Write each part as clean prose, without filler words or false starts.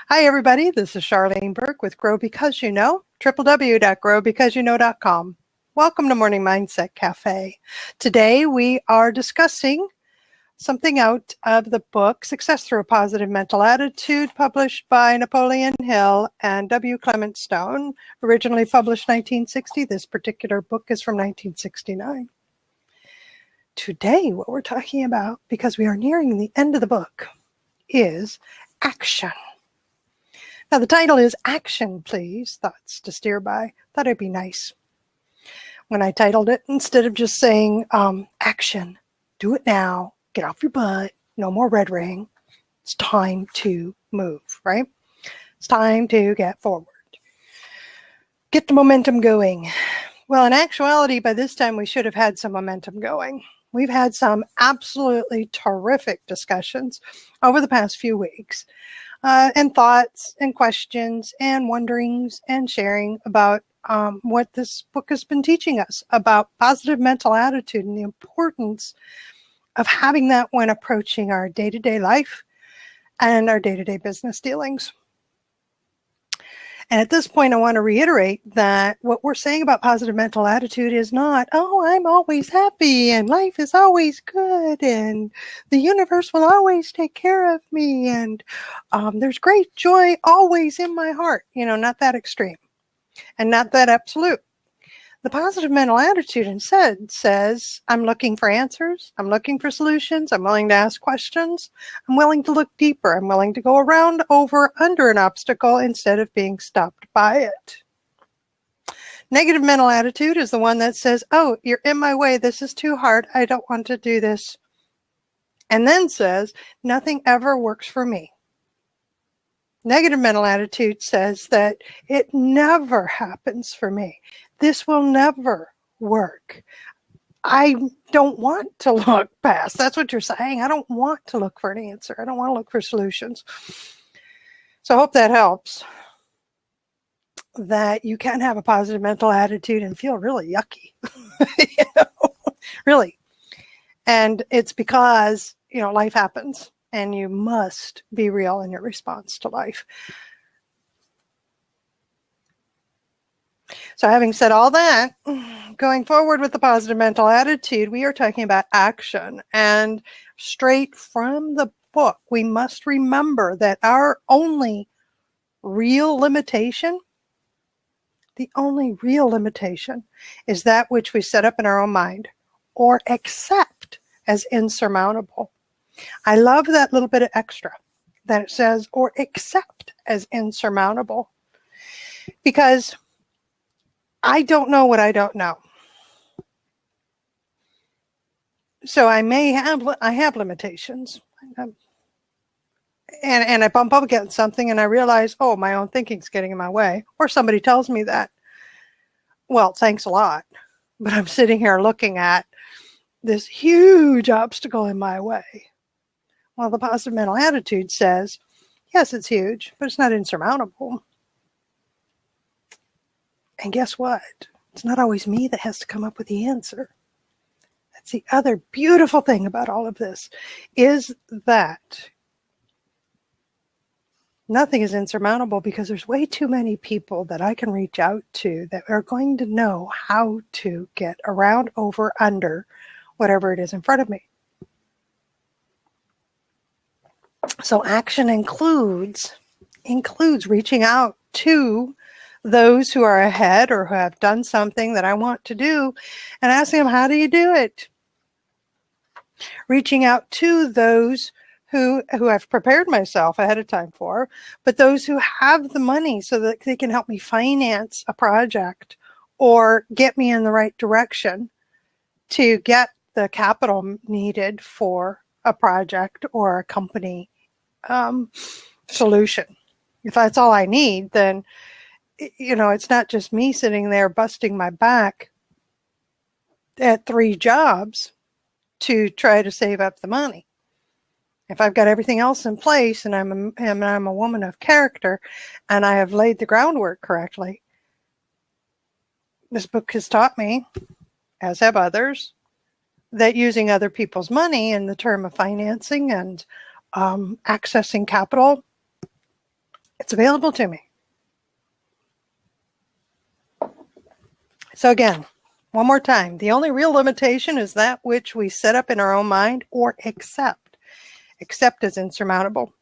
Hi, everybody. This is Charlene Burke with Grow Because You Know, www.growbecauseyouknow.com. Welcome to Morning Mindset Cafe. Today, we are discussing something out of the book Success Through a Positive Mental Attitude, published by Napoleon Hill and W. Clement Stone, originally published 1960. This particular book is from 1969. Today, what we're talking about, because we are nearing the end of the book, is action. Now, the title is Action, Please, Thoughts to Steer By. Thought it'd be nice when I titled it, instead of just saying, action, do it now, get off your butt, no more red ring. It's time to move, right? It's time to get forward. Get the momentum going. Well, in actuality, by this time, we should have had some momentum going. We've had some absolutely terrific discussions over the past few weeks. And thoughts and questions and wonderings and sharing about what this book has been teaching us about positive mental attitude and the importance of having that when approaching our day-to-day life and our day-to-day business dealings. And at this point, I want to reiterate that what we're saying about positive mental attitude is not, oh, I'm always happy and life is always good and the universe will always take care of me and there's great joy always in my heart. You know, not that extreme and not that absolute. The positive mental attitude instead says, I'm looking for answers. I'm looking for solutions. I'm willing to ask questions. I'm willing to look deeper. I'm willing to go around, over, under an obstacle instead of being stopped by it. Negative mental attitude is the one that says, oh, you're in my way. This is too hard. I don't want to do this. And then says, nothing ever works for me. Negative mental attitude says that it never happens for me. This will never work. I don't want to look past. That's what you're saying. I don't want to look for an answer. I don't want to look for solutions. So I hope that helps. That you can have a positive mental attitude and feel really yucky. You know, really. And it's because, you know, life happens and you must be real in your response to life. So having said all that, going forward with the positive mental attitude, we are talking about action. And straight from the book, we must remember that our only real limitation, the only real limitation is that which we set up in our own mind or accept as insurmountable. I love that little bit of extra that it says, or accept as insurmountable, because I don't know what I don't know. So I have limitations. And I bump up against something and I realize, oh, my own thinking's getting in my way. Or somebody tells me that. Well, thanks a lot. But I'm sitting here looking at this huge obstacle in my way. Well, the positive mental attitude says, yes, it's huge, but it's not insurmountable. And guess what? It's not always me that has to come up with the answer. That's the other beautiful thing about all of this, is that nothing is insurmountable because there's way too many people that I can reach out to that are going to know how to get around, over, under, whatever it is in front of me. So action includes reaching out to those who are ahead or who have done something that I want to do and asking them, how do you do it? Reaching out to those who I've prepared myself ahead of time for, but those who have the money so that they can help me finance a project or get me in the right direction to get the capital needed for a project or a company solution. If that's all I need, then you know, it's not just me sitting there busting my back at 3 jobs to try to save up the money. If I've got everything else in place and I'm a woman of character and I have laid the groundwork correctly, this book has taught me, as have others, that using other people's money in the term of financing and accessing capital It's available to me. So again, one more time, the only real limitation is that which we set up in our own mind or accept. Accept is insurmountable.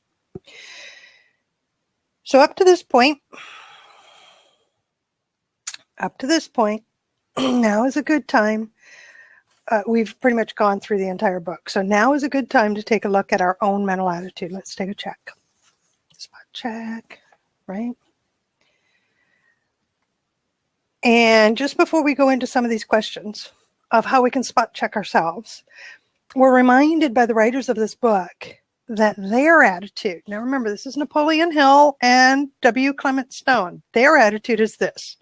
So up to this point, now is a good time. We've pretty much gone through the entire book. So now is a good time to take a look at our own mental attitude. Let's take a check. Spot check, right? And just before we go into some of these questions of how we can spot check ourselves, we're reminded by the writers of this book that their attitude, now remember, this is Napoleon Hill and W. Clement Stone, their attitude is this: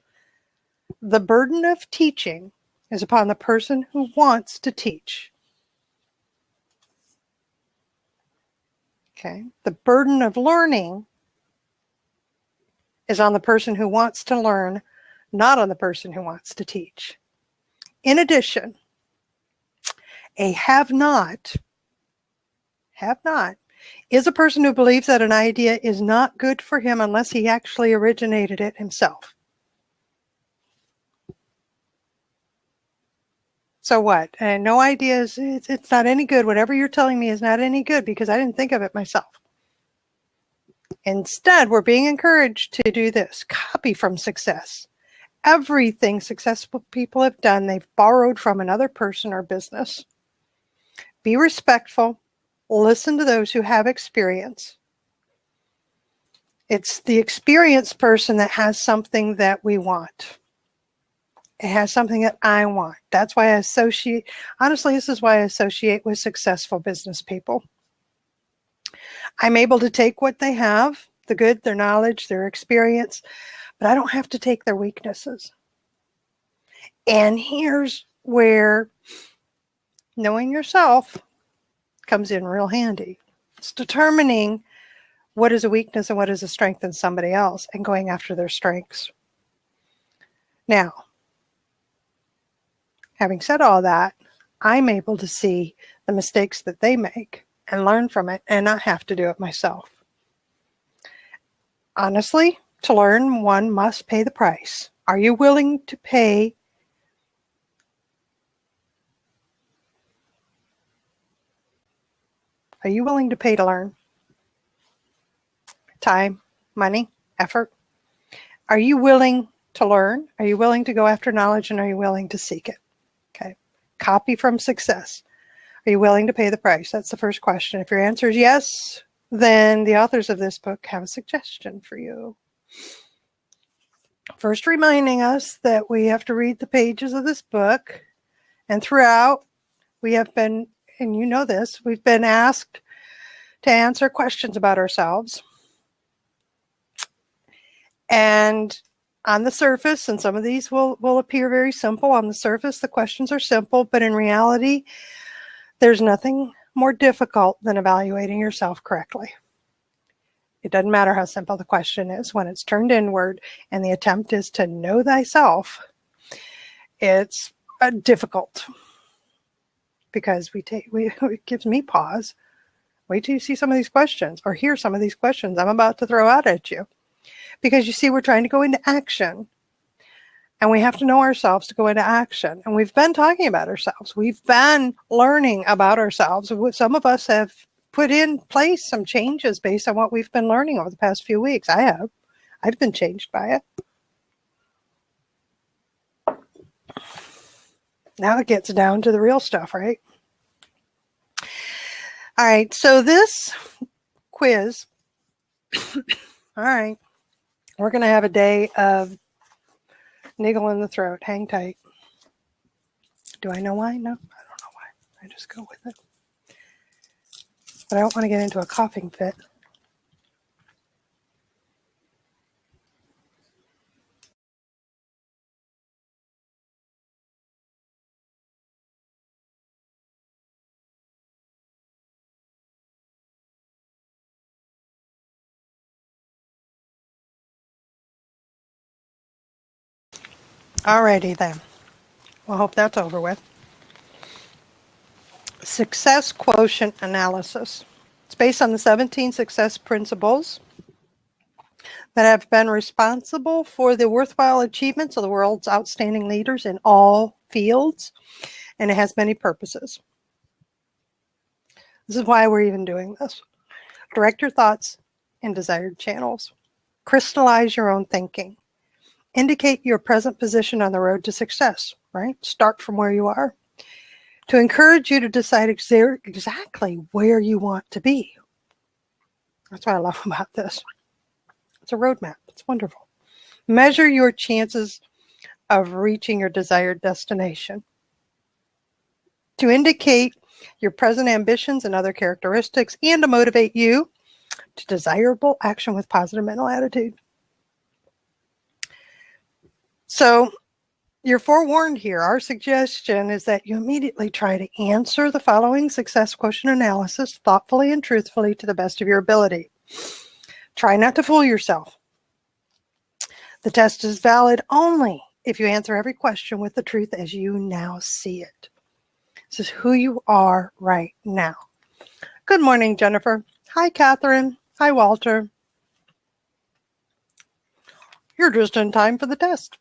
the burden of teaching is upon the person who wants to teach. Okay, the burden of learning is on the person who wants to learn, not on the person who wants to teach. In addition, a have-not is a person who believes that an idea is not good for him unless he actually originated it himself. So what? And no idea is, it's not any good. Whatever you're telling me is not any good because I didn't think of it myself. Instead, we're being encouraged to do this. Copy from success. Everything successful people have done, they've borrowed from another person or business. Be respectful. Listen to those who have experience. It's the experienced person that has something that we want. It has something that I want. That's why I associate, honestly, this is why I associate with successful business people. I'm able to take what they have, the good, their knowledge, their experience, but I don't have to take their weaknesses. And here's where knowing yourself comes in real handy. It's determining what is a weakness and what is a strength in somebody else and going after their strengths. Now, having said all that, I'm able to see the mistakes that they make and learn from it and not have to do it myself. Honestly, to learn, one must pay the price. Are you willing to pay? Are you willing to pay to learn? Time, money, effort. Are you willing to learn? Are you willing to go after knowledge, and are you willing to seek it? Okay. Copy from success. Are you willing to pay the price? That's the first question. If your answer is yes, then the authors of this book have a suggestion for you. First, reminding us that we have to read the pages of this book, and throughout we have been, and you know this, we've been asked to answer questions about ourselves. And on the surface, and some of these will appear very simple, on the surface the questions are simple, but in reality there's nothing more difficult than evaluating yourself correctly. It doesn't matter how simple the question is. When it's turned inward and the attempt is to know thyself, it's difficult because it gives me pause. Wait till you see some of these questions or hear some of these questions I'm about to throw out at you. Because you see, we're trying to go into action. And we have to know ourselves to go into action. And we've been talking about ourselves. We've been learning about ourselves. Some of us have put in place some changes based on what we've been learning over the past few weeks. I have. I've been changed by it. Now it gets down to the real stuff, right? All right, so this quiz, all right, we're going to have a day of niggle in the throat. Hang tight. Do I know why? No, I don't know why. I just go with it. But I don't want to get into a coughing fit. Alrighty then. Well, I hope that's over with. Success quotient analysis. It's based on the 17 success principles that have been responsible for the worthwhile achievements of the world's outstanding leaders in all fields, and it has many purposes. This is why we're even doing this. Direct your thoughts in desired channels. Crystallize your own thinking. Indicate your present position on the road to success, right? Start from where you are. To encourage you to decide exactly where you want to be. That's what I love about this. It's a roadmap. It's wonderful. Measure your chances of reaching your desired destination. To indicate your present ambitions and other characteristics, and to motivate you to desirable action with positive mental attitude. So you're forewarned here. Our suggestion is that you immediately try to answer the following success quotient analysis thoughtfully and truthfully to the best of your ability. Try not to fool yourself. The test is valid only if you answer every question with the truth as you now see it. This is who you are right now. Good morning, Jennifer. Hi, Catherine. Hi, Walter. You're just in time for the test.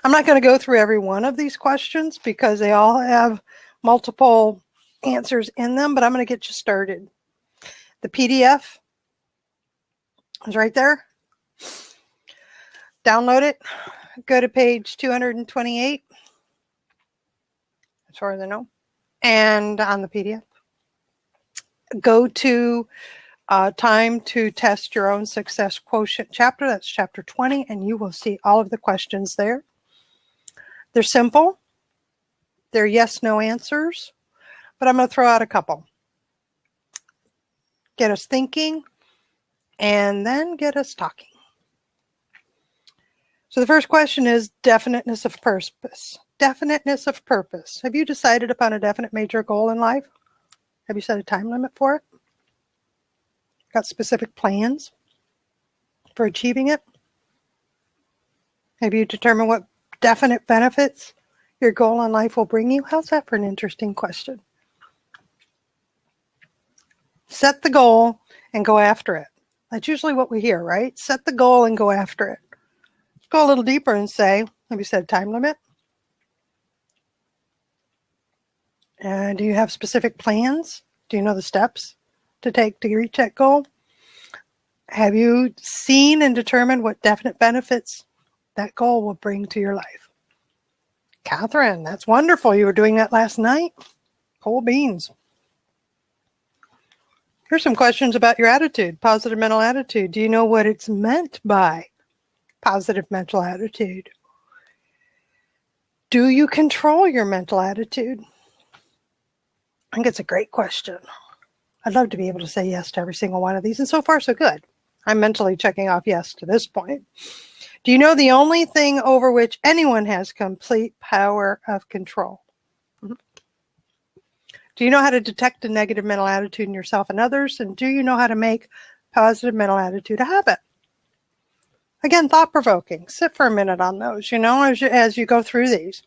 I'm not going to go through every one of these questions because they all have multiple answers in them, but I'm going to get you started. The PDF is right there. Download it. Go to page 228, as far as I know, and on the PDF. Go to time to test your own success quotient chapter. That's chapter 20, and you will see all of the questions there. They're simple. They're yes/no answers, but I'm going to throw out a couple. Get us thinking, and then get us talking. So the first question is definiteness of purpose. Definiteness of purpose. Have you decided upon a definite major goal in life? Have you set a time limit for it? Got specific plans for achieving it? Have you determined what definite benefits your goal in life will bring you? How's that for an interesting question? Set the goal and go after it. That's usually what we hear, right? Set the goal and go after it. Let's go a little deeper and say, have you set a time limit? And do you have specific plans? Do you know the steps to take to reach that goal? Have you seen and determined what definite benefits that goal will bring to your life? Catherine, that's wonderful. You were doing that last night? Cool beans. Here's some questions about your attitude, positive mental attitude. Do you know what it's meant by positive mental attitude? Do you control your mental attitude? I think it's a great question. I'd love to be able to say yes to every single one of these, and so far so good. I'm mentally checking off yes to this point. Do you know the only thing over which anyone has complete power of control? Do you know how to detect a negative mental attitude in yourself and others? And do you know how to make positive mental attitude a habit? Again, thought-provoking. Sit for a minute on those, as you go through these.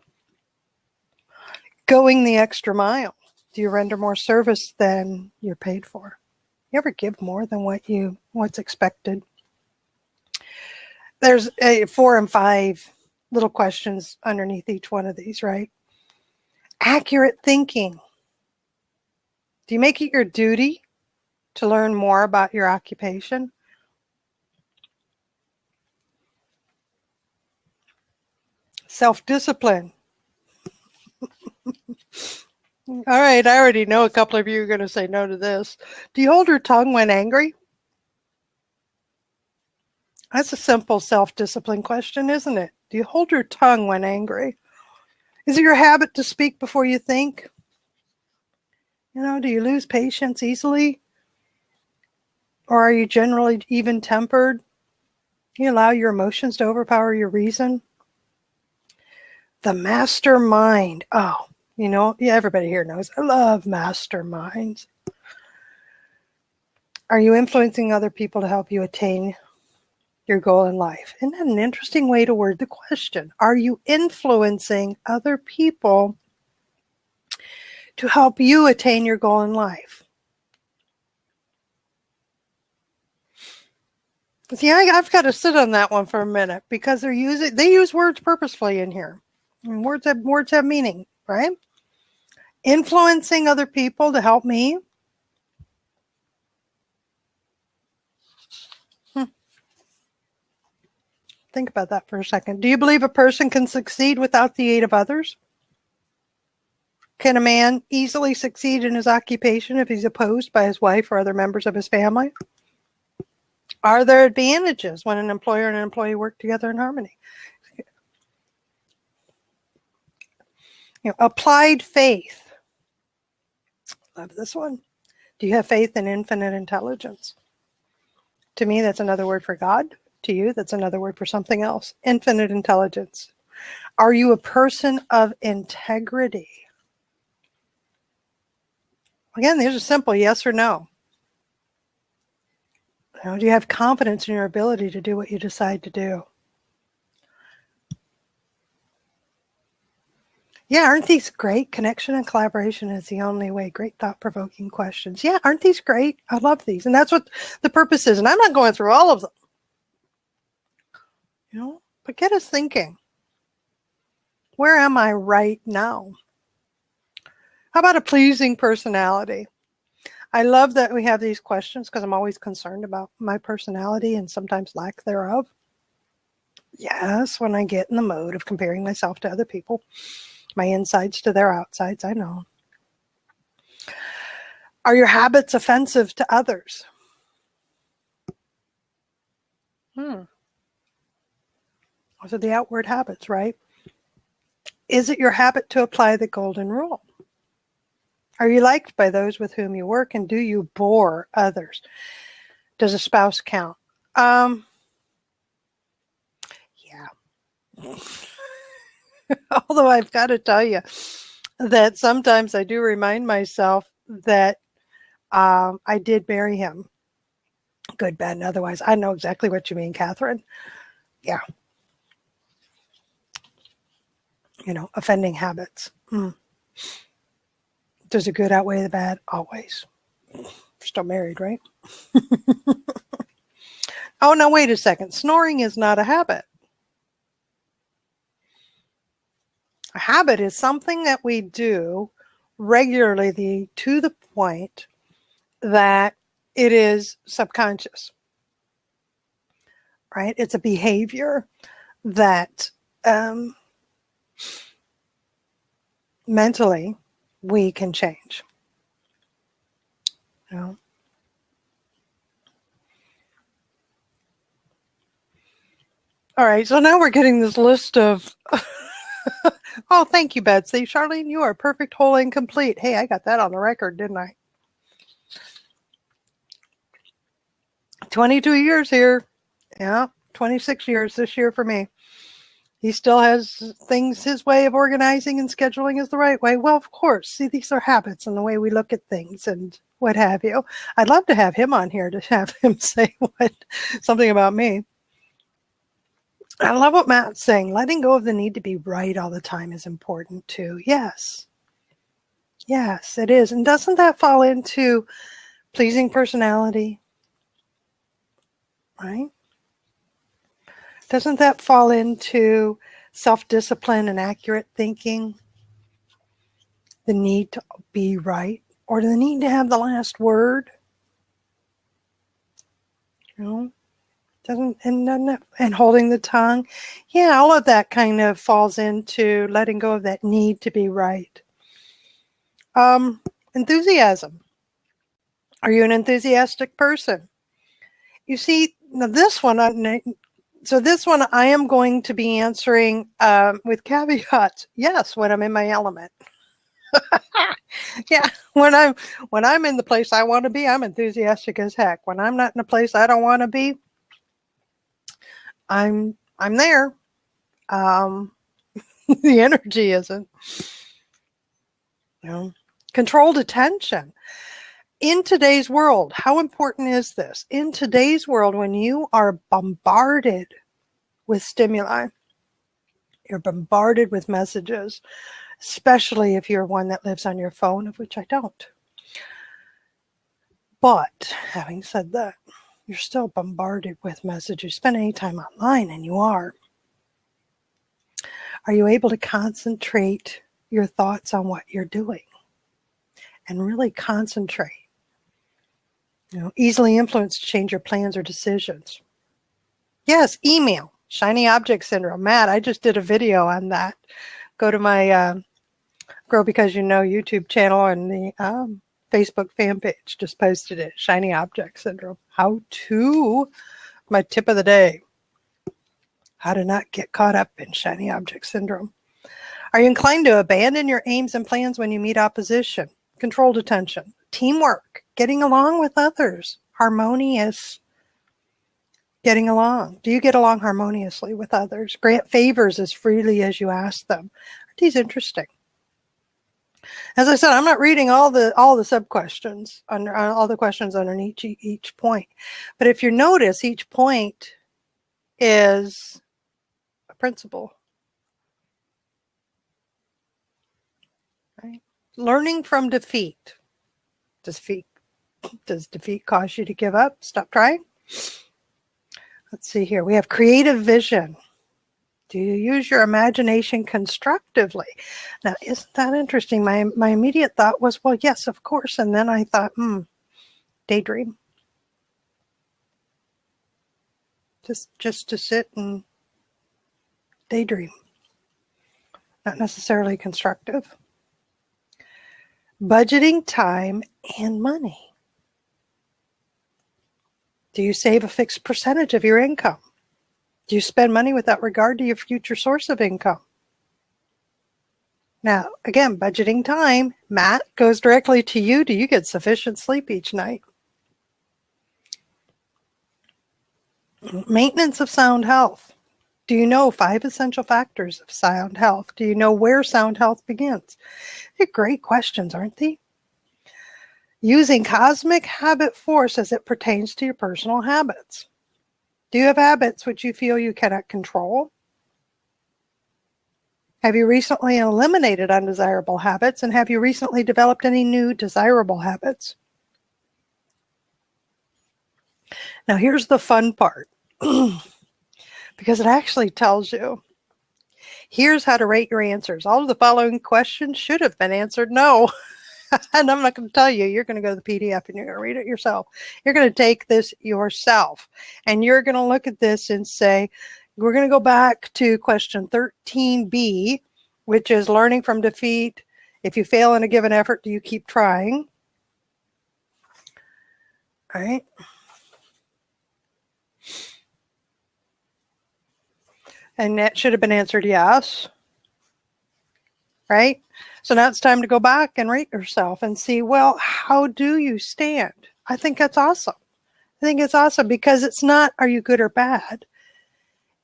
Going the extra mile. Do you render more service than you're paid for? You ever give more than what's expected? There's 4 and 5 little questions underneath each one of these, right? Accurate thinking. Do you make it your duty to learn more about your occupation? Self-discipline. All right, I already know a couple of you are going to say no to this. Do you hold your tongue when angry? That's a simple self-discipline question, isn't it? Do you hold your tongue when angry? Is it your habit to speak before you think? Do you lose patience easily? Or are you generally even-tempered? Do you allow your emotions to overpower your reason? The mastermind. Oh, everybody here knows I love masterminds. Are you influencing other people to help you attain your goal in life? Isn't that an interesting way to word the question? Are you influencing other people to help you attain your goal in life? See, I've got to sit on that one for a minute because they use words purposefully in here. And words have meaning, right? Influencing other people to help me. Think about that for a second. Do you believe a person can succeed without the aid of others? Can a man easily succeed in his occupation if he's opposed by his wife or other members of his family? Are there advantages when an employer and an employee work together in harmony? Applied faith. Love this one. Do you have faith in infinite intelligence? To me, that's another word for God. To you, that's another word for something else. Infinite intelligence. Are you a person of integrity? Again, these are simple, yes or no. Do you have confidence in your ability to do what you decide to do? Yeah, aren't these great? Connection and collaboration is the only way. Great thought-provoking questions. Yeah, aren't these great? I love these. And that's what the purpose is. And I'm not going through all of them. But get us thinking. Where am I right now? How about a pleasing personality? I love that we have these questions because I'm always concerned about my personality and sometimes lack thereof. Yes, when I get in the mode of comparing myself to other people, my insides to their outsides, I know. Are your habits offensive to others? Those are the outward habits, right? Is it your habit to apply the golden rule? Are you liked by those with whom you work, and do you bore others? Does a spouse count? Yeah. Although I've got to tell you that sometimes I do remind myself that I did marry him. Good, bad, and otherwise. I know exactly what you mean, Catherine. Yeah. Offending habits. Does the good outweigh the bad? Always. We're still married, right? Oh, no, wait a second. Snoring is not a habit. A habit is something that we do regularly to the point that it is subconscious, right? It's a behavior that mentally we can change. All right, so now we're getting this list of oh, thank you, Betsy. Charlene, you are perfect, whole, and complete. Hey, I got that on the record, didn't I? 22 years here. Yeah, 26 years this year for me. He still has things, his way of organizing and scheduling is the right way. Well, of course. See, these are habits and the way we look at things and what have you. I'd love to have him on here to have him say something about me. I love what Matt's saying. Letting go of the need to be right all the time is important too. Yes. Yes, it is. And doesn't that fall into pleasing personality? Right? Doesn't that fall into self-discipline and accurate thinking? The need to be right, or the need to have the last word? And holding the tongue? Yeah, all of that kind of falls into letting go of that need to be right. Enthusiasm. Are you an enthusiastic person? You see, now this one, I am going to be answering with caveats. Yes, when I'm in my element. Yeah, when I'm in the place I want to be, I'm enthusiastic as heck. When I'm not in a place I don't want to be, I'm there. The energy isn't. Controlled attention. In today's world, how important is this? In today's world, when you are bombarded with stimuli, you're bombarded with messages, especially if you're one that lives on your phone, of which I don't. But having said that, You're still bombarded with messages. Spend any time online, and you are. Are you able to concentrate your thoughts on what you're doing and really concentrate? Easily influenced to change your plans or decisions. Yes, email, shiny object syndrome. Matt, I just did a video on that. Go to my Grow Because You Know YouTube channel and the Facebook fan page. Just posted it. Shiny object syndrome. How to, my tip of the day. How to not get caught up in shiny object syndrome. Are you inclined to abandon your aims and plans when you meet opposition? Controlled attention. Teamwork. Getting along with others. Harmonious. Getting along. Do you get along harmoniously with others? Grant favors as freely as you ask them. Aren't these interesting? As I said, I'm not reading all the sub questions under all the questions underneath each point. But if you notice, each point is a principle. Right? Learning from defeat. Does defeat cause you to give up? Stop trying? Let's see here. We have creative vision. Do you use your imagination constructively? Now, isn't that interesting? My immediate thought was, well, yes, of course. And then I thought, daydream. Just to sit and daydream. Not necessarily constructive. Budgeting time and money. Do you save a fixed percentage of your income? Do you spend money without regard to your future source of income? Now, again, budgeting time, Matt, goes directly to you. Do you get sufficient sleep each night? Maintenance of sound health. Do you know 5 essential factors of sound health? Do you know where sound health begins? They're great questions, aren't they? Using cosmic habit force as it pertains to your personal habits. Do you have habits which you feel you cannot control? Have you recently eliminated undesirable habits, and have you recently developed any new desirable habits? Now here's the fun part, because it actually tells you. Here's how to rate your answers. All of the following questions should have been answered no. And I'm not going to tell you. You're going to go to the PDF and you're going to read it yourself. You're going to take this yourself. And you're going to look at this and say, we're going to go back to question 13B, which is learning from defeat. If you fail in a given effort, do you keep trying? All right. And that should have been answered yes. Right? So now it's time to go back and rate yourself and see, well, how do you stand? I think that's awesome. I think it's awesome because it's not, are you good or bad?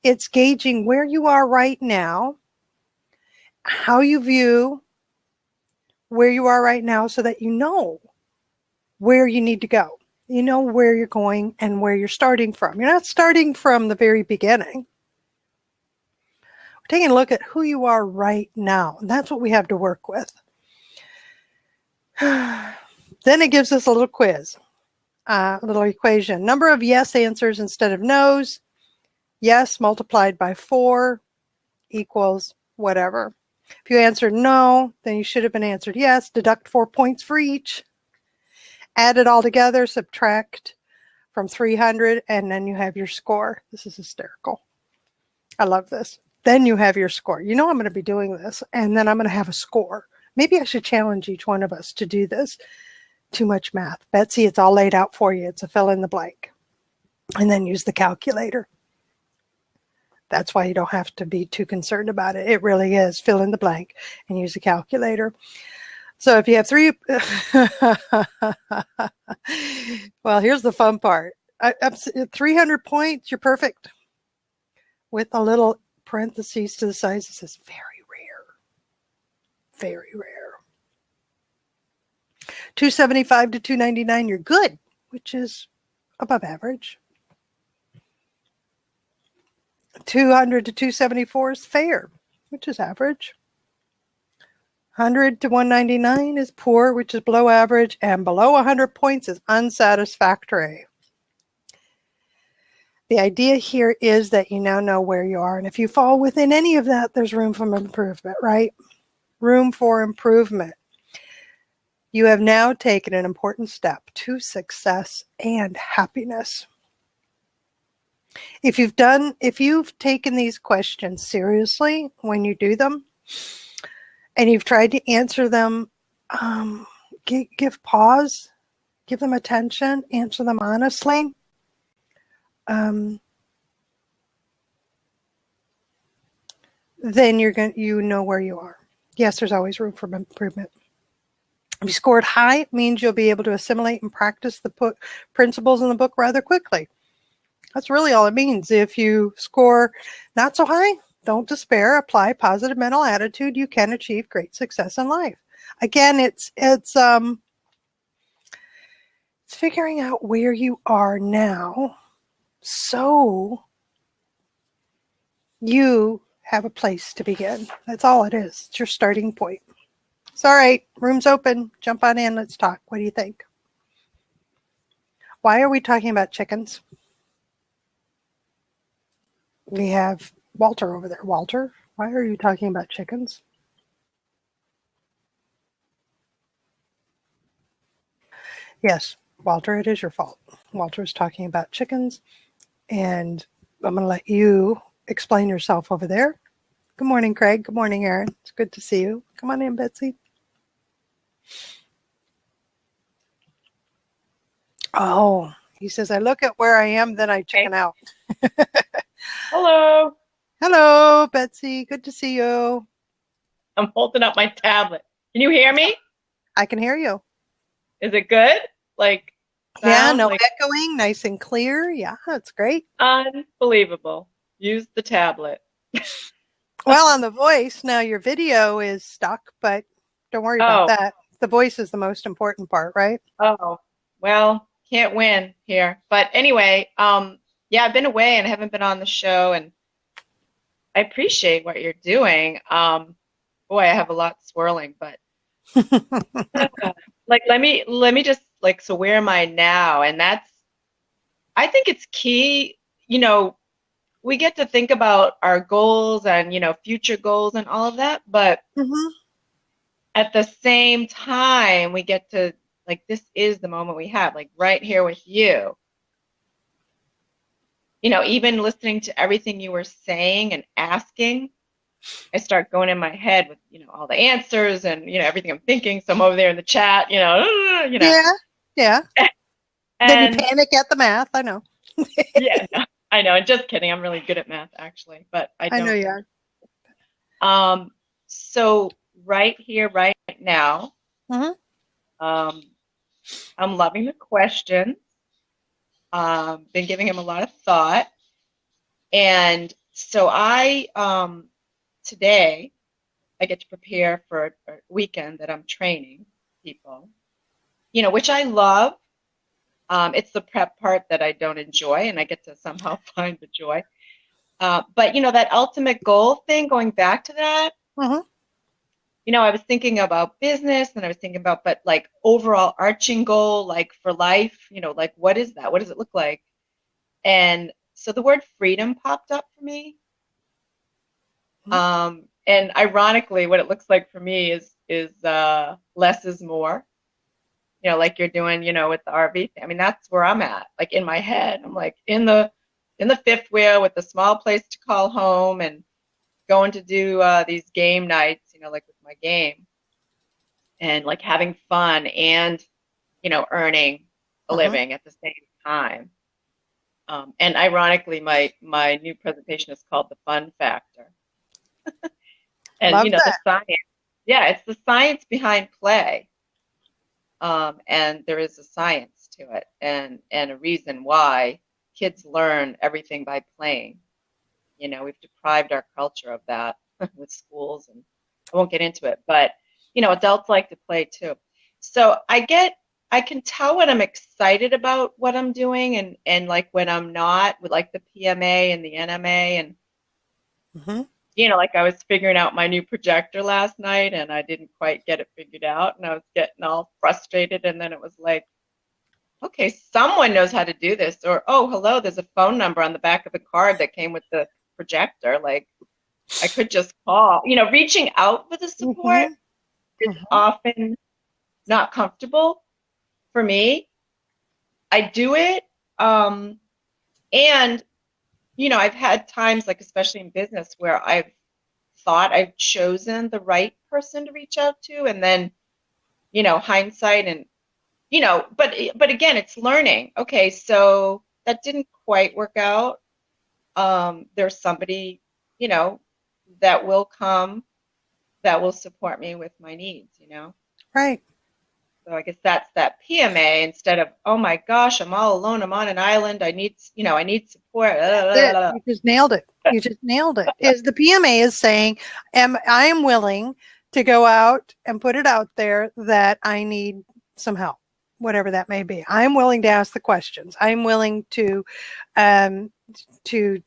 It's gauging where you are right now, how you view where you are right now so that you know where you need to go. You know where you're going and where you're starting from. You're not starting from the very beginning. We're taking a look at who you are right now. And that's what we have to work with. Then it gives us a little quiz, a little equation. Number of yes answers instead of no's. Yes multiplied by 4 equals whatever. If you answered no, then you should have been answered yes. Deduct 4 points for each. Add it all together, subtract from 300, and then you have your score. This is hysterical. I love this. Then you have your score. You know I'm going to be doing this, and then I'm going to have a score. Maybe I should challenge each one of us to do this. Too much math. Betsy, it's all laid out for you. It's a fill in the blank. And then use the calculator. That's why you don't have to be too concerned about it. It really is. Fill in the blank and use the calculator. So if you have 3, well, here's the fun part. 300 points, you're perfect. With a little parentheses to the side, it says very rare. Very rare. 275 to 299, you're good, which is above average. 200 to 274 is fair, which is average. 100 to 199 is poor, which is below average, and below 100 points is unsatisfactory. The idea here is that you now know where you are. And if you fall within any of that, there's room for improvement, right? Room for improvement. You have now taken an important step to success and happiness. If you've taken these questions seriously when you do them, and you've tried to answer them, give pause, give them attention, answer them honestly. Then you know where you are. Yes, there's always room for improvement. If you scored high, it means you'll be able to assimilate and practice the principles in the book rather quickly. That's really all it means. If you score not so high, don't despair. Apply positive mental attitude. You can achieve great success in life. Again, it's figuring out where you are now, so you have a place to begin. That's all it is. It's your starting point. It's all right. Room's open. Jump on in. Let's talk. What do you think? Why are we talking about chickens? We have Walter over there. Walter, why are you talking about chickens? Yes, Walter, it is your fault. Walter is talking about chickens, and I'm going to let you explain yourself over there. Good morning, Craig. Good morning, Aaron. It's good to see you. Come on in, Betsy. Oh, he says, I look at where I am, then I chicken out. Hello. Hello, Betsy. Good to see you. I'm holding up my tablet. Can you hear me? I can hear you. Is it good? Like, yeah, no like echoing, nice and clear. Yeah, it's great. Unbelievable. Use the tablet. Well, on the voice, now your video is stuck, but don't worry about that. The voice is the most important part, right? Oh, well, can't win here. But anyway, yeah, I've been away and haven't been on the show, and I appreciate what you're doing. Boy, I have a lot swirling, but like let me just like, so where am I now? And I think it's key, we get to think about our goals and, future goals and all of that, but at the same time, we get to, like, this is the moment we have, like, right here with you. Even listening to everything you were saying and asking, I start going in my head with, all the answers and, everything I'm thinking. So I'm over there in the chat, Yeah. And then you panic at the math. I know. Yeah, no, I know. Just kidding. I'm really good at math, actually, but I don't. know you are. So right here, right now, I'm loving the questions. Been giving him a lot of thought, and so today I get to prepare for a weekend that I'm training people, which I love. It's the prep part that I don't enjoy, and I get to somehow find the joy. But, that ultimate goal thing, going back to that, I was thinking about business, and I was thinking about, but like overall arching goal, like for life, like what is that? What does it look like? And so the word freedom popped up for me. And ironically, what it looks like for me is less is more. Like you're doing, with the RV. I mean, that's where I'm at. Like in my head, I'm like in the fifth wheel with a small place to call home, and going to do these game nights, like with my game, and like having fun and, earning a living at the same time. And ironically, my new presentation is called The Fun Factor. And, Love that. the science. Yeah, it's the science behind play. And there is a science to it, and a reason why kids learn everything by playing. We've deprived our culture of that with schools, and I won't get into it, but adults like to play too. So I can tell when I'm excited about what I'm doing, and like when I'm not, with like the PMA and the NMA, and like I was figuring out my new projector last night, and I didn't quite get it figured out, and I was getting all frustrated, and then it was like, okay, someone knows how to do this, or oh, hello, there's a phone number on the back of the card that came with the projector. Like I could just call. Reaching out for the support Mm-hmm. is Mm-hmm. often not comfortable for me. I do it, and I've had times, like especially in business, where I've thought I've chosen the right person to reach out to, and then hindsight and but again, it's learning. Okay, so that didn't quite work out. There's somebody, you know, that will come that will support me with my needs. Right. So I guess that's that PMA instead of, oh my gosh, I'm all alone, I'm on an island, I need support. That's it. You just nailed it. You just nailed it. Is the PMA is saying, I am willing to go out and put it out there that I need some help, whatever that may be. I'm willing to ask the questions. I'm willing um, to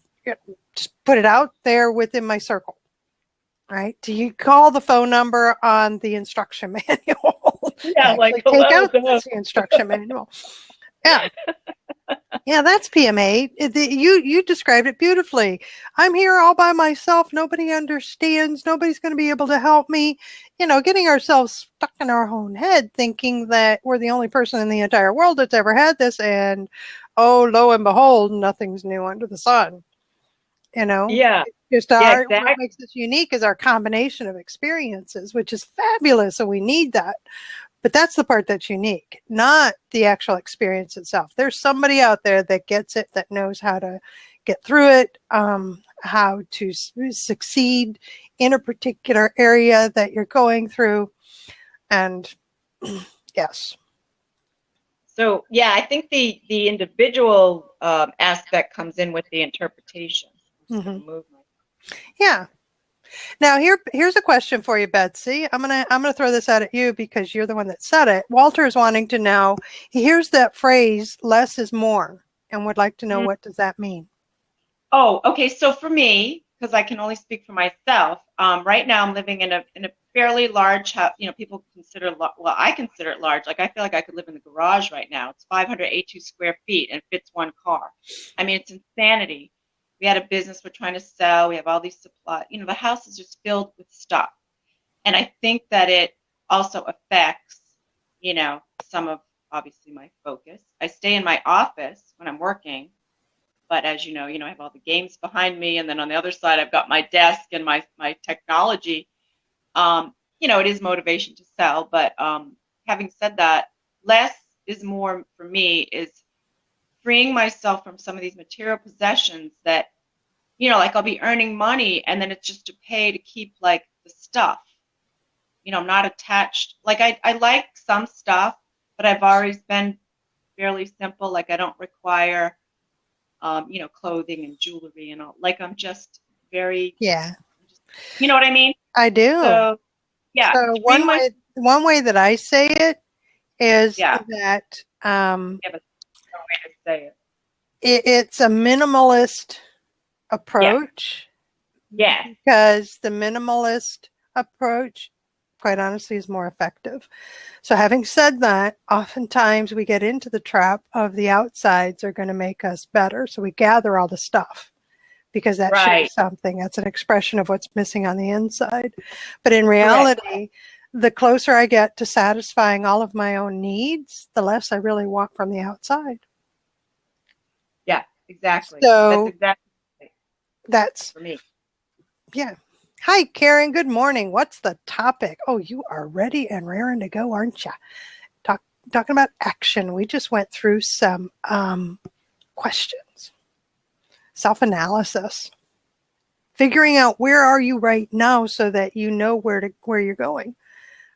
just put it out there within my circle. Right? Do you call the phone number on the instruction manual? Yeah, like Actually, take hello, out the instruction manual. Yeah. Yeah, that's PMA. You described it beautifully. I'm here all by myself. Nobody understands. Nobody's going to be able to help me. Getting ourselves stuck in our own head, thinking that we're the only person in the entire world that's ever had this, and oh, lo and behold, nothing's new under the sun. Yeah, Just yeah, what exactly. makes us unique is our combination of experiences, which is fabulous, and we need that. But that's the part that's unique, not the actual experience itself. There's somebody out there that gets it, that knows how to get through it, how to succeed in a particular area that you're going through. And yes. So yeah, I think the individual aspect comes in with the interpretation. I'm just going Mm-hmm. to move my. Yeah. Now here's a question for you, Betsy. I'm gonna throw this out at you because you're the one that said it. Walter is wanting to know. He hears that phrase "less is more" and would like to know, what does that mean? Oh, okay. So for me, because I can only speak for myself, right now I'm living in a fairly large house. People consider well, I consider it large. Like I feel like I could live in the garage right now. It's 582 square feet and fits one car. I mean, it's insanity. We had a business we're trying to sell. We have all these supplies. The house is just filled with stuff, and I think that it also affects, some of obviously my focus. I stay in my office when I'm working, but as I have all the games behind me, and then on the other side, I've got my desk and my technology. It is motivation to sell, but having said that, less is more for me is freeing myself from some of these material possessions that, like I'll be earning money and then it's just to pay to keep like the stuff. I'm not attached. Like I like some stuff, but I've always been fairly simple. Like I don't require clothing and jewelry and all. Like I'm just very, Yeah, you know what I mean? I do. So yeah, So freeing my, one way that I say it is yeah, that yeah, but no way to say it. it's a minimalist Yeah, approach, yeah, because the minimalist approach, quite honestly, is more effective. So having said that, oftentimes we get into the trap of the outsides are going to make us better. So we gather all the stuff because that right, shows something. That's an expression of what's missing on the inside. But in correct. reality, the closer I get to satisfying all of my own needs, the less I really want from the outside. Yeah, exactly. That's So exactly right that's, for me. yeah. Hi, Karen. Good morning. What's the topic? Oh, you are ready and raring to go, aren't you? Talking about action. We just went through some questions, self-analysis, figuring out where are you right now so that you know where you're going,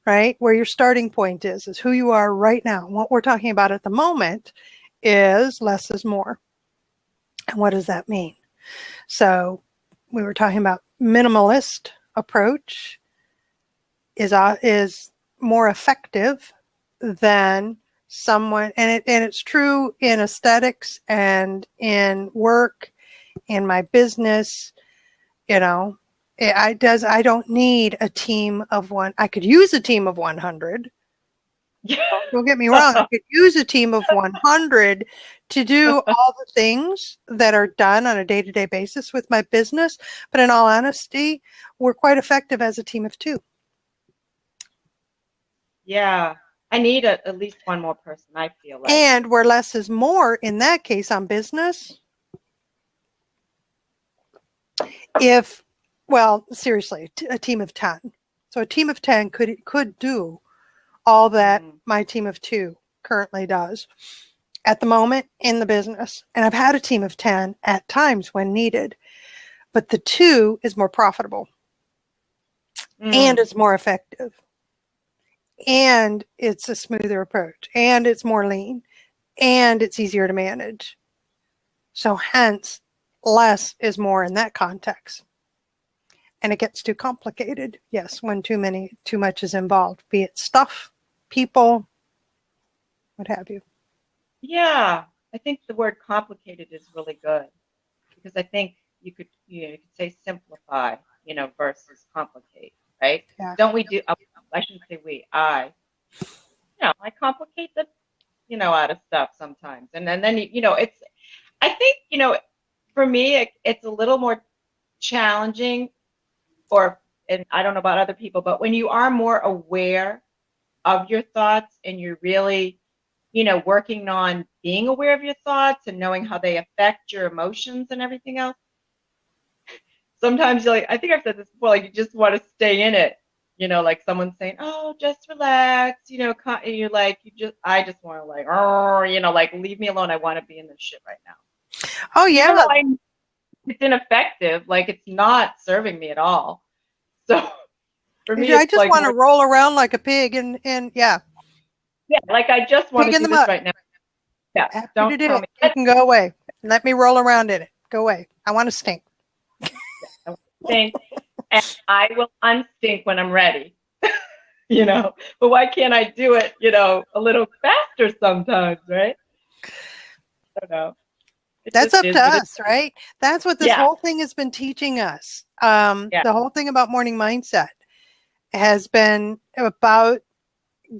right? Where your starting point is who you are right now. And what we're talking about at the moment is less is more. And what does that mean? So we were talking about minimalist approach is more effective than someone, and it's true in aesthetics and in work, in my business. I don't need a team of one. I could use a team of 100, Don't get me wrong, I could use a team of 100 to do all the things that are done on a day-to-day basis with my business, but in all honesty, we're quite effective as a team of 2. Yeah. I need at least one more person, I feel like. And where less is more in that case on business, if, well, seriously, a team of 10. So a team of 10 could do all that my team of 2 currently does at the moment in the business. And I've had a team of 10 at times when needed, but the 2 is more profitable and it's more effective and it's a smoother approach and it's more lean and it's easier to manage. So hence, less is more in that context. And it gets too complicated, yes, when too much is involved, be it stuff, people, what have you. Yeah, I think the word complicated is really good because I think you could say simplify, versus complicate, right? Yeah. Don't we do? I shouldn't say we. I complicate the out of stuff sometimes, and then it's. I think for me it's a little more challenging, and I don't know about other people, but when you are more aware of your thoughts and you're really working on being aware of your thoughts and knowing how they affect your emotions and everything else. Sometimes you're like, I think I've said this before, like you just want to stay in it. Like someone's saying, "Oh, just relax." You're like, I just want to like, oh, like leave me alone. I want to be in this shit right now. Oh yeah. Even though it's ineffective, like it's not serving me at all. So for me, I it's just like want to roll around like a pig and yeah. Yeah, like I just want Pig to in do the this mud. right now. Yeah, Happy to don't do tell it. me. You can go away. Let me roll around in it. Go away. I want to stink. I stink, and I will unstink when I'm ready. But why can't I do it, a little faster sometimes, right? I don't know. It That's just up to is what it is. us, right? That's what this Yeah, whole thing has been teaching us. yeah, The whole thing about morning mindset has been about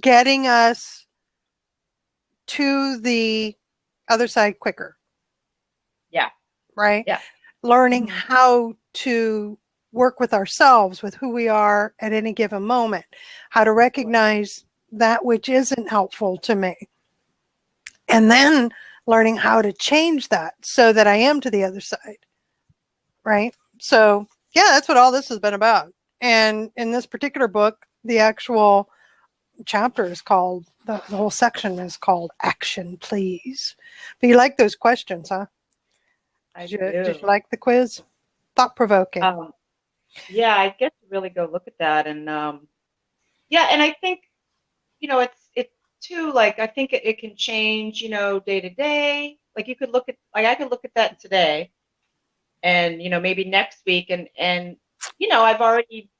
getting us to the other side quicker, yeah, right? yeah. Learning Mm-hmm. how to work with ourselves, with who we are at any given moment, how to recognize that which isn't helpful to me, and then learning how to change that so that I am to the other side, right? So, yeah, that's what all this has been about. And in this particular book, the actual chapter is called, the whole section is called Action, Please. But you like those questions, huh? I Did you do. like the quiz? Thought provoking. Yeah, I get to really go look at that, and yeah, and I think it's too like I think it can change, day to day. Like you could look at like I could look at that today, and maybe next week, and I've already.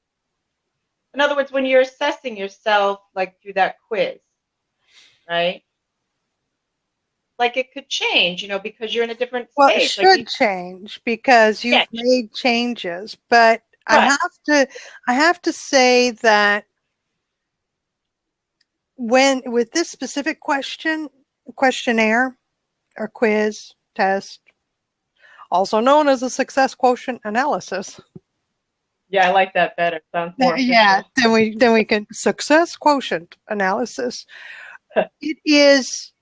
In other words, when you're assessing yourself, like through that quiz, right? Like it could change, because you're in a different Well, it space. Like should change because yeah, you've made changes, but right, I have to say that when with this specific questionnaire or quiz test, also known as a success quotient analysis. yeah, I like that better. Sounds more Yeah, official. then we can success quotient analysis. It is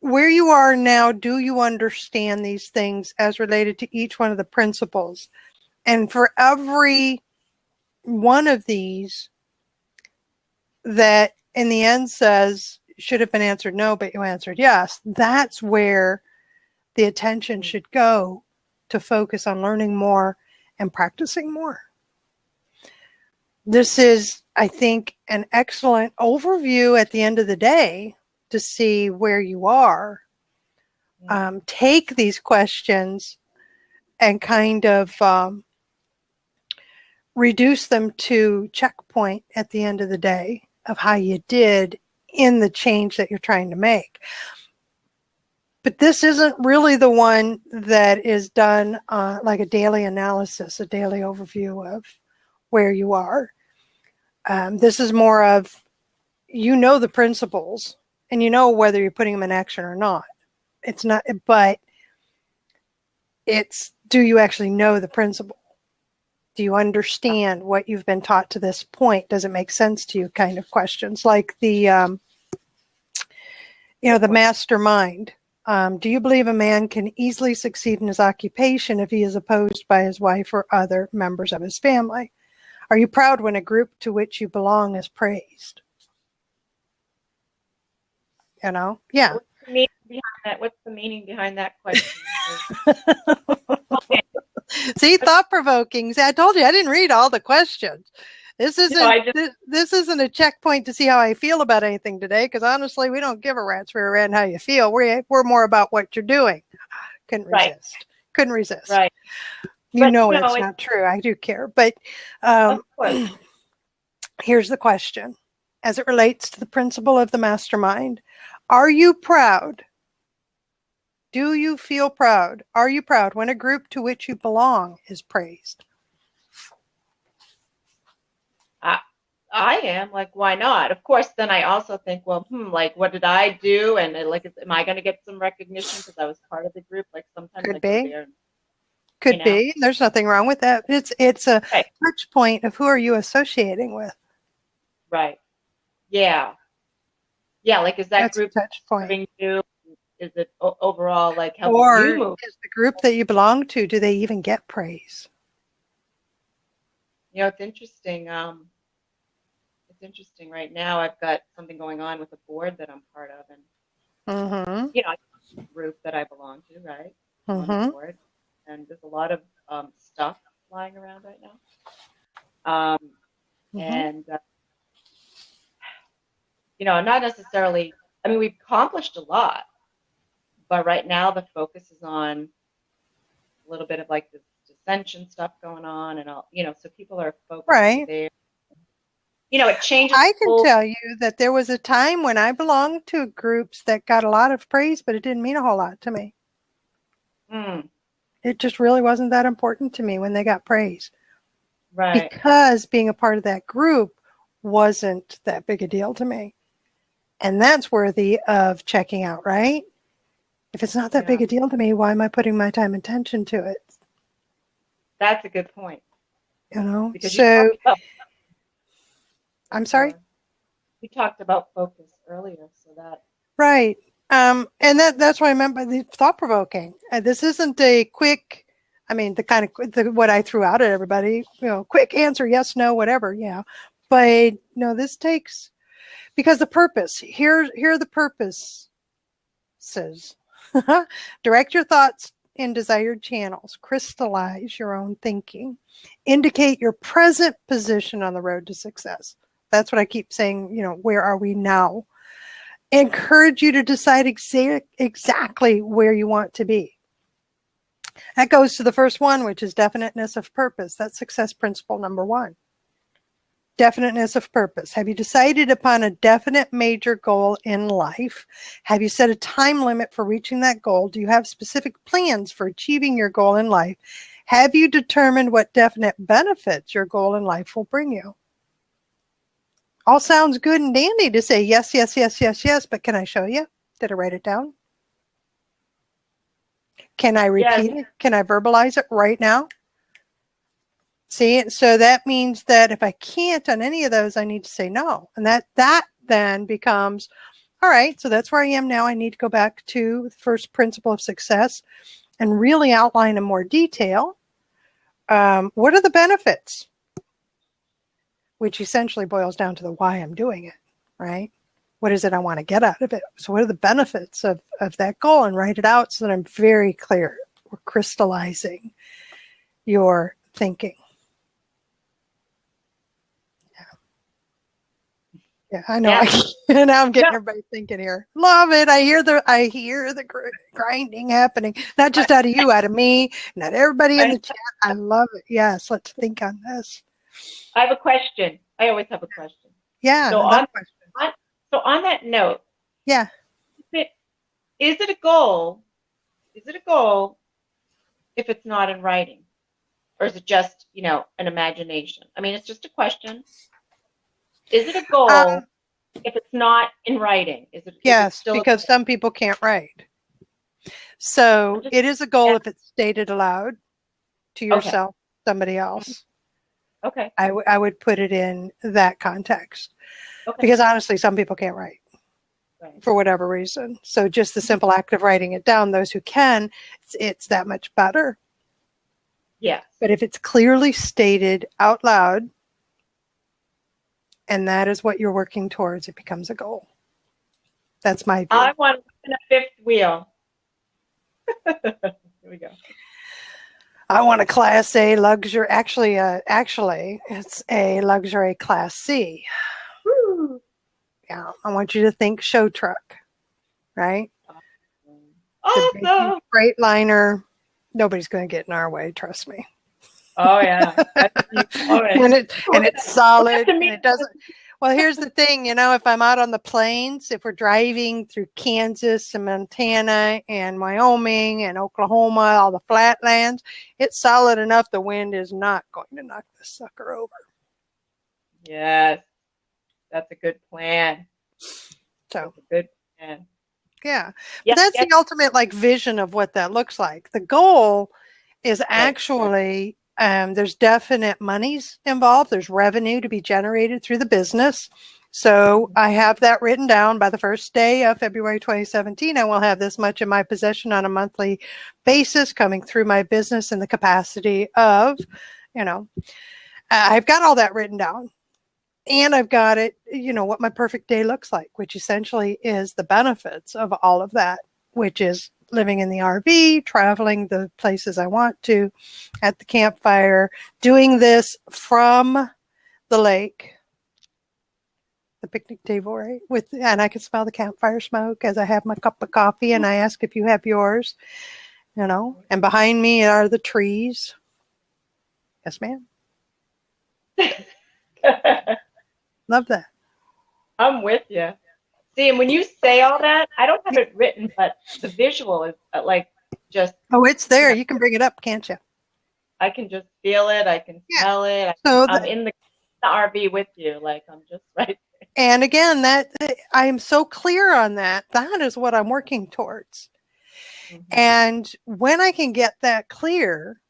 where you are now. Do you understand these things as related to each one of the principles? And for every one of these that in the end says should have been answered no, but you answered yes, that's where the attention should go to focus on learning more and practicing more. This is, I think, an excellent overview at the end of the day to see where you are. Take these questions and kind of reduce them to checkpoint at the end of the day of how you did in the change that you're trying to make. But this isn't really the one that is done like a daily analysis, a daily overview of where you are. This is more of you know the principles and you know whether you're putting them in action or not. It's not, but it's, do you actually know the principle? Do you understand what you've been taught to this point? Does it make sense to you? Kind of questions like the, the mastermind. Do you believe a man can easily succeed in his occupation if he is opposed by his wife or other members of his family? Are you proud when a group to which you belong is praised? Yeah. What's the meaning behind that? What's the meaning behind that question? See, thought-provoking. See, I told you I didn't read all the questions. This isn't a checkpoint to see how I feel about anything today, because honestly, we don't give a rat's rear end how you feel. We're more about what you're doing. Couldn't resist. Right. It's not true. I do care. But here's the question. As it relates to the principle of the mastermind, are you proud? Do you feel proud? Are you proud when a group to which you belong is praised? I am. Like, why not? Of course, then I also think, well, like, what did I do? And like, am I going to get some recognition because I was part of the group? Like, sometimes could I be. go there and, could be. There's nothing wrong with that. It's a touch point of who are you associating with. Right. Yeah. Yeah. Like, is that That's group touch point? You? Is it overall like helping you move? Is the group that you belong to, do they even get praise? It's interesting. It's interesting right now. I've got something going on with a board that I'm part of, and a group that I belong to, right? On the board, and there's a lot of stuff flying around right now, and not necessarily. I mean, we've accomplished a lot, but right now the focus is on a little bit of like this dissension stuff going on, and all so people are focused there. It changes. I can tell you that there was a time when I belonged to groups that got a lot of praise, but it didn't mean a whole lot to me. It just really wasn't that important to me when they got praise. Right. Because being a part of that group wasn't that big a deal to me. And that's worthy of checking out, right? If it's not that big a deal to me, why am I putting my time and attention to it? That's a good point. Because I'm sorry? We talked about focus earlier, so that. Right. And that's what I meant by the thought-provoking. This isn't a quick, the kind of what I threw out at everybody, quick answer, yes, no, whatever, yeah. But no, this takes, because the purpose, here are the purposes. Direct your thoughts in desired channels, crystallize your own thinking, indicate your present position on the road to success. That's what I keep saying, where are we now? Encourage you to decide exactly where you want to be. That goes to the first one, which is definiteness of purpose. That's success principle number 1. Definiteness of purpose. Have you decided upon a definite major goal in life? Have you set a time limit for reaching that goal? Do you have specific plans for achieving your goal in life? Have you determined what definite benefits your goal in life will bring you? All sounds good and dandy to say yes, yes, yes, yes, yes, but can I show you? Did I write it down? Can I repeat it? Can I verbalize it right now? See, so that means that if I can't on any of those, I need to say no. And that then becomes, all right, so that's where I am now. I need to go back to the first principle of success and really outline in more detail. What are the benefits? Which essentially boils down to the why I'm doing it, right? What is it I want to get out of it? So what are the benefits of that goal? And write it out so that I'm very clear. We're crystallizing your thinking. Yeah, I know. Yeah. Now I'm getting everybody thinking here. Love it. I hear the grinding happening. Not just out of you, out of me, not everybody in the chat. I love it. Yes, let's think on this. I have a question. I always have a question. Yeah. So on that note. Yeah. Is it a goal? Is it a goal if it's not in writing, or is it just an imagination? I mean, it's just a question. Is it a goal if it's not in writing? Is it Yes, still because some people can't write. So it is a goal if it's stated aloud to yourself, somebody else. Okay. I would put it in that context. Okay. Because honestly, some people can't write Right. for whatever reason. So just the simple act of writing it down, those who can, it's that much better. Yes. But if it's clearly stated out loud, and that is what you're working towards, it becomes a goal. That's my view. I want a fifth wheel. Here we go. I want a Class A luxury. Actually, it's a luxury Class C. Woo. Yeah, I want you to think show truck, right? Awesome. The big Freightliner. Nobody's going to get in our way. Trust me. Oh yeah, and it's solid. And it doesn't. Well, here's the thing. If I'm out on the plains, if we're driving through Kansas and Montana and Wyoming and Oklahoma, all the flatlands, it's solid enough. The wind is not going to knock this sucker over. Yes, that's a good plan. So that's a good plan. Yeah. But that's the ultimate vision of what that looks like. The goal is actually there's definite monies involved. There's revenue to be generated through the business. So I have that written down by the first day of February 2017. I will have this much in my possession on a monthly basis coming through my business in the capacity of, I've got all that written down. And I've got it, what my perfect day looks like, which essentially is the benefits of all of that, which is living in the RV, traveling the places I want to, at the campfire, doing this from the lake, the picnic table, right? And I can smell the campfire smoke as I have my cup of coffee and I ask if you have yours, and behind me are the trees. Yes, ma'am. Love that. I'm with you. See, and when you say all that, I don't have it written, but the visual is just. Oh, it's there. You can bring it up, can't you? I can just feel it. I can smell it. I'm in the RV with you. I'm just right there. And again, that I am so clear on that. That is what I'm working towards. Mm-hmm. And when I can get that clear,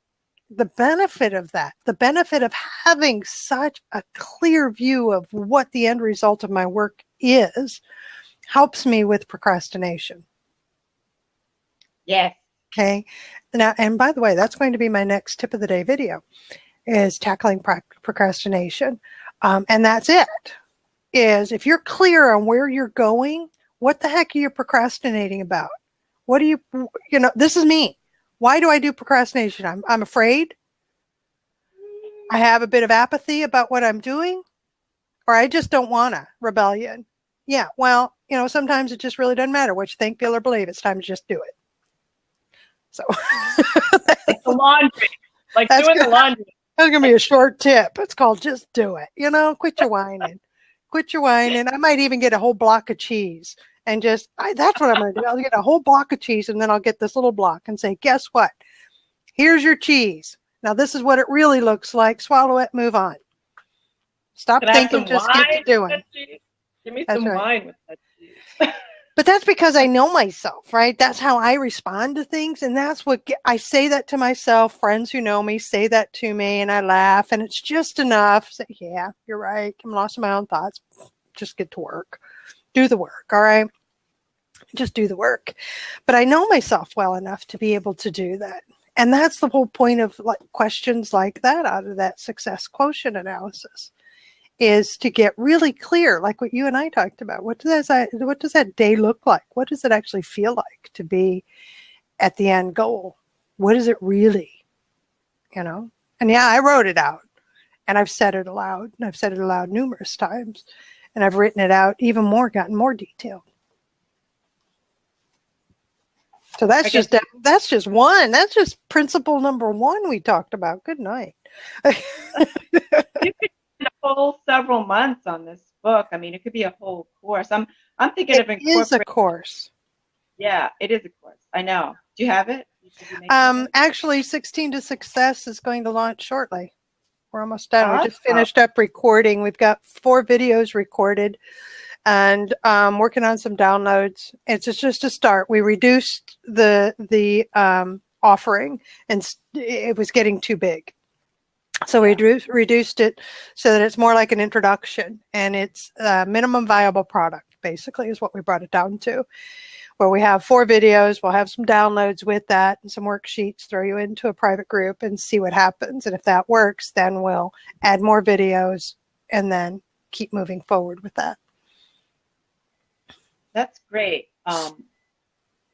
the benefit of that, the benefit of having such a clear view of what the end result of my work is, helps me with procrastination. Yes. Okay. Now, and by the way, that's going to be my next tip of the day video, is tackling procrastination. And that's it. Is if you're clear on where you're going, what the heck are you procrastinating about? What do you this is me. Why do I do procrastination? I'm afraid. I have a bit of apathy about what I'm doing, or I just don't want to. Rebellion. Yeah, well, sometimes it just really doesn't matter what you think, feel, or believe. It's time to just do it. So like the laundry, doing the laundry. That's gonna be a short tip. It's called just do it. Quit your whining. Quit your whining. I might even get a whole block of cheese. And that's what I'm going to do. I'll get a whole block of cheese and then I'll get this little block and say, guess what? Here's your cheese. Now this is what it really looks like. Swallow it, move on. Stop thinking, just get to doing. Give me some wine with that cheese. But that's because I know myself, right? That's how I respond to things. And that's what I say that to myself. Friends who know me say that to me and I laugh and it's just enough. Say, yeah, you're right. I'm lost in my own thoughts. Just get to work. Do the work. All right. Just do the work. But I know myself well enough to be able to do that. And that's the whole point of questions like that out of that success quotient analysis, is to get really clear, like what you and I talked about. What does that day look like? What does it actually feel like to be at the end goal? What is it really? And yeah, I wrote it out and I've said it aloud, and I've said it aloud numerous times, and I've written it out even more, gotten more detailed. So that's just one. That's just principle number one we talked about. Good night. You could spend a whole several months on this book. I mean, it could be a whole course. I'm thinking of incorporating. It is a course. Yeah, it is a course. I know. Do you have it? Actually, 16 to Success is going to launch shortly. We're almost done. We just finished up recording. We've got 4 videos recorded. and working on some downloads. It's just a start. We reduced the offering, and it was getting too big. So we reduced it so that it's more like an introduction, and it's a minimum viable product, basically, is what we brought it down to, where we have 4 videos. We'll have some downloads with that and some worksheets, throw you into a private group and see what happens. And if that works, then we'll add more videos and then keep moving forward with that. That's great.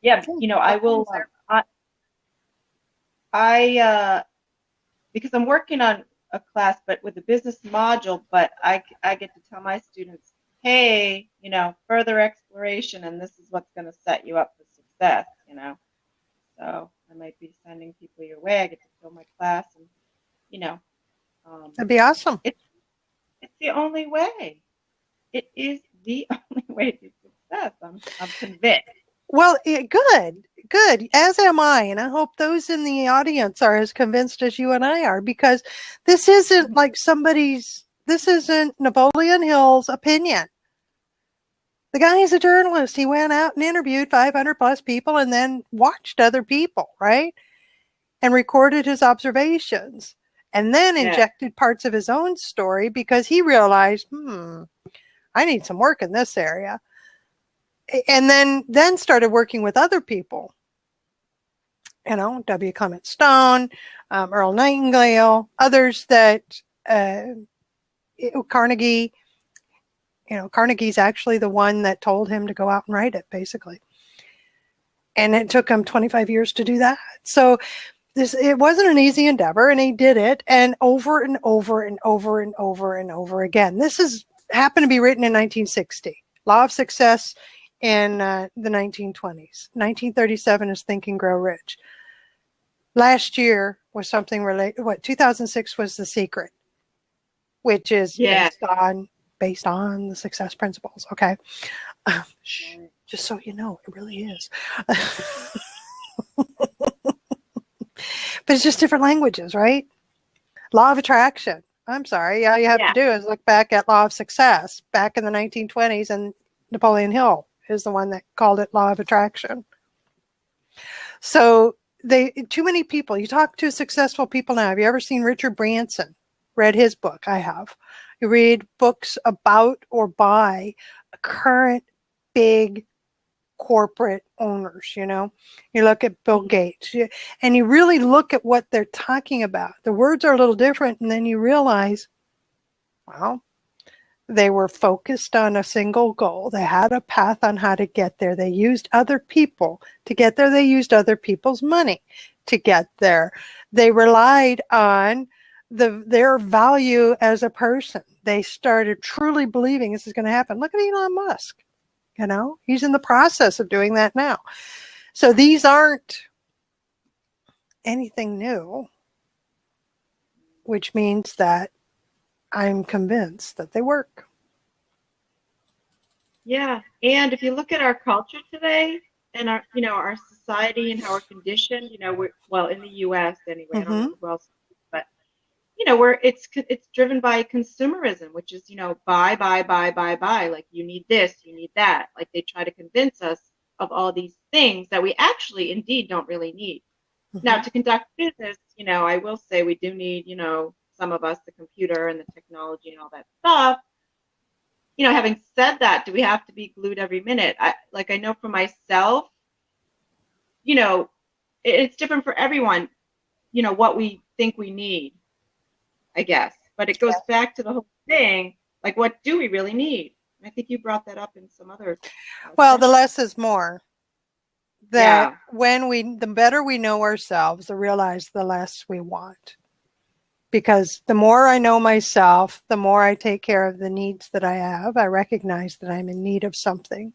Yeah, you know, I will, because I'm working on a class, but with a business module, but I get to tell my students, hey, you know, further exploration, and this is what's going to set you up for success, you know. So I might be sending people your way. I get to fill my class, and, you know. That'd be awesome. It's the only way. It is the only way to success. I'm convinced. Well, good. As am I. And I hope those in the audience are as convinced as you and I are, because this isn't like this isn't Napoleon Hill's opinion. The guy is a journalist. He went out and interviewed 500 plus people and then watched other people, right? And recorded his observations, and then injected parts of his own story because he realized, I need some work in this area. And then started working with other people, you know, W. Clement Stone, Earl Nightingale, others that, Carnegie, you know, Carnegie's actually the one that told him to go out and write it, basically. And it took him 25 years to do that. So it wasn't an easy endeavor, and he did it, and over and over and over and over and over again. This happened to be written in 1960. Law of Success in the 1920s. 1937 is Think and Grow Rich. Last year was something related. 2006 was The Secret, which is based on the success principles. Okay, just so you know, it really is. But it's just different languages, right? Law of attraction. I'm sorry. All you have to do is look back at Law of Success back in the 1920s, and Napoleon Hill is the one that called it Law of Attraction. So too many people, you talk to successful people now. Have you ever seen Richard Branson? Read his book? I have. You read books about or by current big corporate owners, you know. You look at Bill Gates, and you really look at what they're talking about. The words are a little different, and then you realize, well, they were focused on a single goal. They had a path on how to get there. They used other people to get there. They used other people's money to get there. They relied on their value as a person. They started truly believing this is going to happen. Look at Elon Musk. You know, he's in the process of doing that now. So these aren't anything new, which means that I'm convinced that they work. Yeah, and if you look at our culture today and our, you know, our society and how we're conditioned, you know, well, in the U.S. anyway, I don't know who else, but you know, it's driven by consumerism, which is, you know, buy. Like, you need this, you need that. Like, they try to convince us of all these things that we actually indeed don't really need. Now, to conduct business, you know, I will say we do need, you know, some of us, the computer and the technology and all that stuff. You know, having said that, do we have to be glued every minute? I know for myself, you know, it's different for everyone, you know, what we think we need, I guess. But it goes back to the whole thing, like, what do we really need? I think you brought that up in some other. Well, the less is more. That the better we know ourselves, the less we want. Because the more I know myself, the more I take care of the needs that I have. I recognize that I'm in need of something.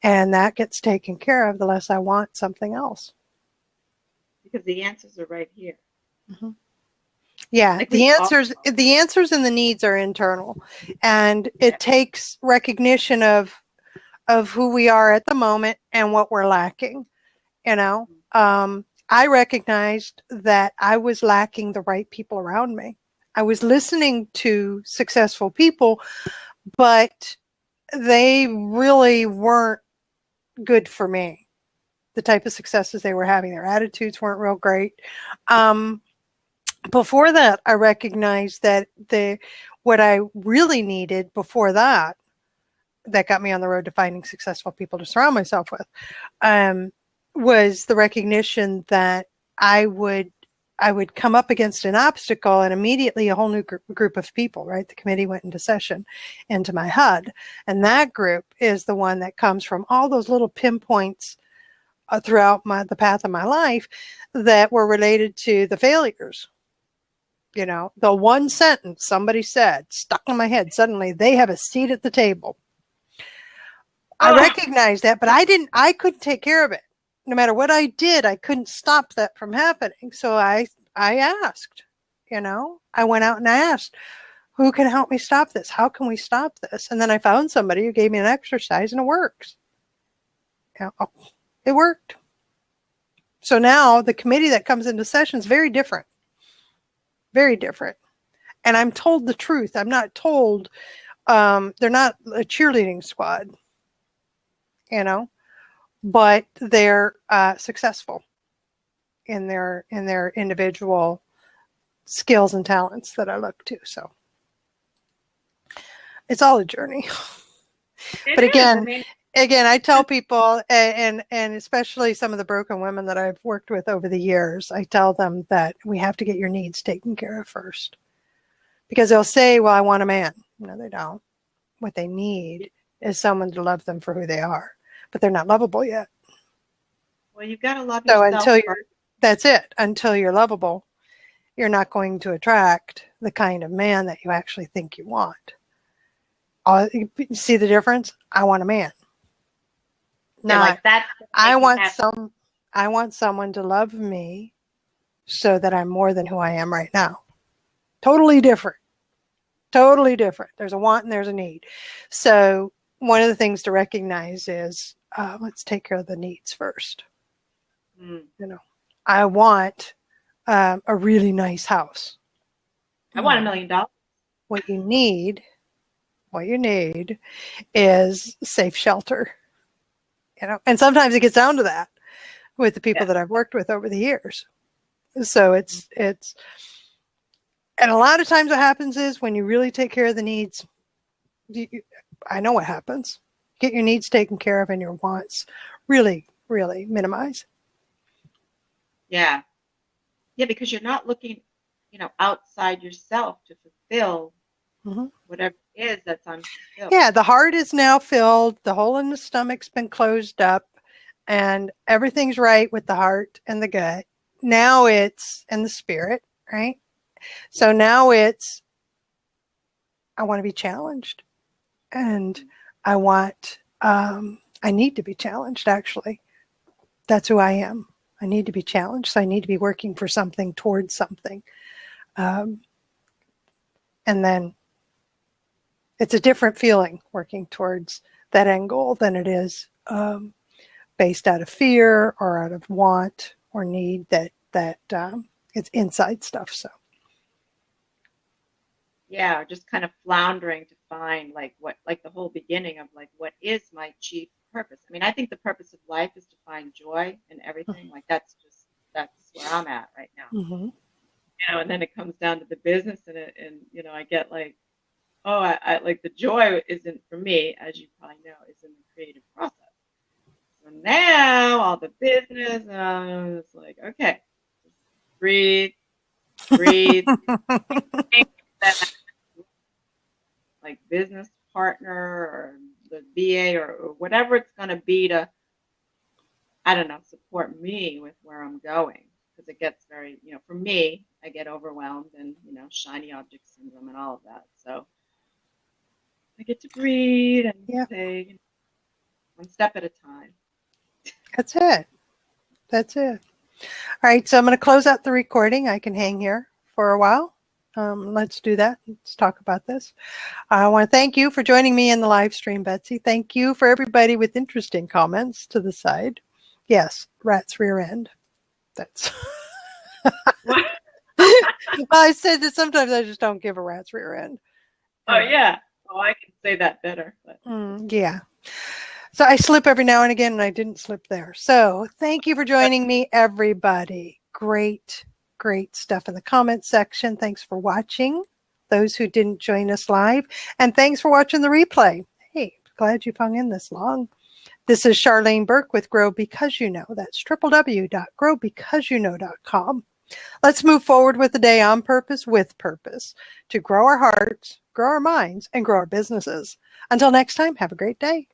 And that gets taken care of, the less I want something else. Because the answers are right here. Yeah, like the answers and the needs are internal. And it takes recognition of who we are at the moment and what we're lacking. You know, I recognized that I was lacking the right people around me. I was listening to successful people, but they really weren't good for me. The type of successes they were having, their attitudes weren't real great. Um, Before that, I recognized that what I really needed before that, that got me on the road to finding successful people to surround myself with, um, was the recognition that I would I would come up against an obstacle and immediately a whole new group of people, right? The committee went into session into my HUD. And that group is the one that comes from all those little pinpoints throughout the path of my life that were related to the failures. You know, the one sentence somebody said stuck in my head. Suddenly they have a seat at the table. I recognized that, but I couldn't take care of it. No matter what I did, I couldn't stop that from happening. So I asked, I went out and I asked, who can help me stop this? How can we stop this? And then I found somebody who gave me an exercise and it works. It worked. So now the committee that comes into session is very different. Very different. And I'm told the truth. I'm not told, they're not a cheerleading squad, but they're successful in their individual skills and talents that I look to. So it's all a journey. But again, I tell people, and especially some of the broken women that I've worked with over the years, I tell them that we have to get your needs taken care of first. Because they'll say, well, I want a man. No, they don't. What they need is someone to love them for who they are. But they're not lovable yet. Well, you've got to love yourself. So that's it. Until you're lovable, you're not going to attract the kind of man that you actually think you want. See the difference? I want a man. Not like that. I want someone to love me so that I'm more than who I am right now. Totally different. Totally different. There's a want and there's a need. So one of the things to recognize is let's take care of the needs first. I want a really nice house. I want $1 million. What you need is safe shelter. And sometimes it gets down to that with the people that I've worked with over the years. So it's and a lot of times what happens is when you really take care of the needs, I know what happens. Get your needs taken care of and your wants really, really minimize. Yeah. Yeah, because you're not looking, outside yourself to fulfill whatever it is that's unfulfilled. Yeah, the heart is now filled. The hole in the stomach's been closed up and everything's right with the heart and the gut. Now it's in the spirit, right? So now it's, I want to be challenged and I need to be challenged, actually. That's who I am. I need to be challenged. So I need to be working for something, towards something. And then it's a different feeling working towards that end goal than it is based out of fear or out of want or need that it's inside stuff. So. Yeah, just kind of floundering to find like the whole beginning of like, what is my chief purpose? I mean, I think the purpose of life is to find joy in everything. Like that's where I'm at right now. And then it comes down to the business and I get like, I like the joy isn't for me, as you probably know, is in the creative process. So now all the business, it's like, okay, just breathe. Like business partner or the VA or whatever it's going to be to, I don't know, support me with where I'm going. Because it gets very, for me, I get overwhelmed and, shiny object syndrome and all of that. So I get to breathe and say, one step at a time. That's it. All right. So I'm going to close out the recording. I can hang here for a while. Let's do that. Let's talk about this. I want to thank you for joining me in the live stream, Betsy. Thank you for everybody with interesting comments to the side. Yes, rat's rear end. That's. Well, I said that sometimes I just don't give a rat's rear end. Oh, yeah. Oh, I can say that better. But. Yeah. So I slip every now and again, and I didn't slip there. So thank you for joining me, everybody. Great, great stuff in the comment section. Thanks for watching, those who didn't join us live. And thanks for watching the replay. Hey, glad you've hung in this long. This is Charlene Burke with Grow Because You Know. That's www.growbecauseyouknow.com. Let's move forward with the day on purpose, with purpose, to grow our hearts, grow our minds, and grow our businesses. Until next time, have a great day.